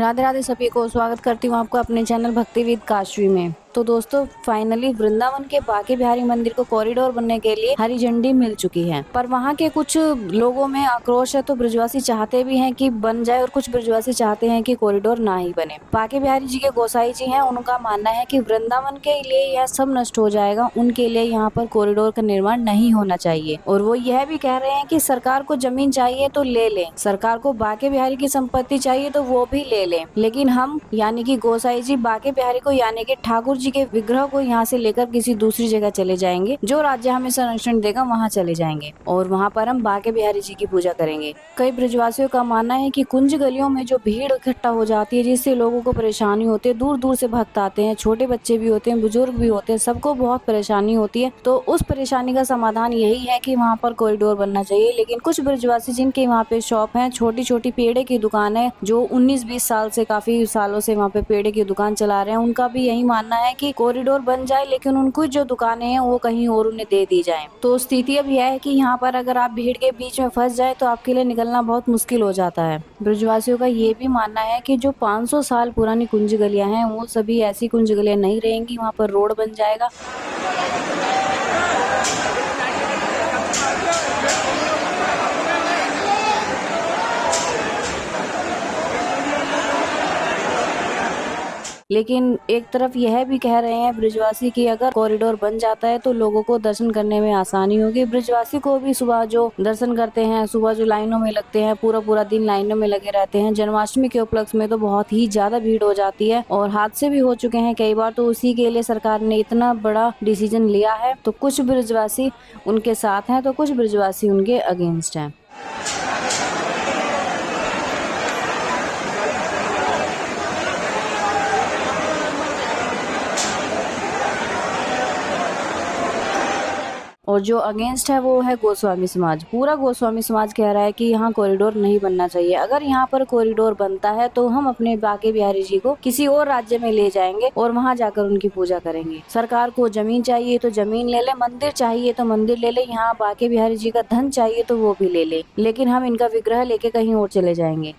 राधे राधे सभी को स्वागत करती हूँ आपको अपने चैनल भक्ति विद काशवी में। तो दोस्तों फाइनली वृंदावन के बांके बिहारी मंदिर को कॉरिडोर बनने के लिए हरी झंडी मिल चुकी है, पर वहाँ के कुछ लोगों में आक्रोश है। तो ब्रजवासी चाहते भी हैं कि बन जाए और कुछ ब्रजवासी चाहते हैं कि कॉरिडोर ना ही बने। बांके बिहारी जी के गोसाई जी हैं, उनका मानना है कि वृंदावन के लिए यह सब नष्ट हो जाएगा, उनके लिए यहाँ पर कॉरिडोर का निर्माण नहीं होना चाहिए। और वो यह भी कह रहे हैं कि सरकार को जमीन चाहिए तो ले ले, सरकार को बांके बिहारी की संपत्ति चाहिए तो वो भी ले ले, लेकिन हम यानी कि गोसाई जी बांके बिहारी को यानी कि ठाकुर जी के विग्रह को यहाँ से लेकर किसी दूसरी जगह चले जाएंगे। जो राज्य हमें संरक्षण देगा वहाँ चले जाएंगे और वहाँ पर हम बांके बिहारी जी की पूजा करेंगे। कई ब्रजवासियों का मानना है कि कुंज गलियों में जो भीड़ इकट्ठा हो जाती है, जिससे लोगों को परेशानी होती है, दूर दूर से भक्त आते हैं, छोटे बच्चे भी होते हैं, बुजुर्ग भी होते हैं, सबको बहुत परेशानी होती है। तो उस परेशानी का समाधान यही है कि वहाँ पर कॉरिडोर बनना चाहिए। लेकिन कुछ ब्रजवासी जिनके वहाँ पे शॉप है, छोटी छोटी पेड़े की दुकान है, जो 19-20 साल से काफी सालों से वहाँ पे पेड़े की दुकान चला रहे हैं, उनका भी यही मानना है कि कॉरिडोर बन जाए, लेकिन उनको जो दुकानें हैं वो कहीं और उन्हें दे दी जाए। तो स्थिति अब यह है कि यहाँ पर अगर आप भीड़ के बीच में फंस जाए तो आपके लिए निकलना बहुत मुश्किल हो जाता है। ब्रजवासियों का ये भी मानना है कि जो 500 साल पुरानी कुंज गलियां हैं वो सभी ऐसी कुंज गलियां नहीं रहेंगी, वहाँ पर रोड बन जाएगा। लेकिन एक तरफ यह भी कह रहे हैं ब्रजवासी कि अगर कॉरिडोर बन जाता है तो लोगों को दर्शन करने में आसानी होगी। ब्रजवासी को भी सुबह जो दर्शन करते हैं, सुबह जो लाइनों में लगते हैं, पूरा पूरा दिन लाइनों में लगे रहते हैं। जन्माष्टमी के उपलक्ष्य में तो बहुत ही ज्यादा भीड़ हो जाती है और हादसे भी हो चुके हैं कई बार। तो उसी के लिए सरकार ने इतना बड़ा डिसीजन लिया है। तो कुछ ब्रजवासी उनके साथ हैं तो कुछ ब्रजवासी उनके अगेंस्ट हैं। और जो अगेंस्ट है वो है गोस्वामी समाज। पूरा गोस्वामी समाज कह रहा है कि यहाँ कॉरिडोर नहीं बनना चाहिए। अगर यहाँ पर कॉरिडोर बनता है तो हम अपने बांके बिहारी जी को किसी और राज्य में ले जाएंगे और वहाँ जाकर उनकी पूजा करेंगे। सरकार को जमीन चाहिए तो जमीन ले ले, मंदिर चाहिए तो मंदिर ले ले, यहाँ बांके बिहारी जी का धन चाहिए तो वो भी ले ले, लेकिन हम इनका विग्रह लेके कहीं और चले जाएंगे।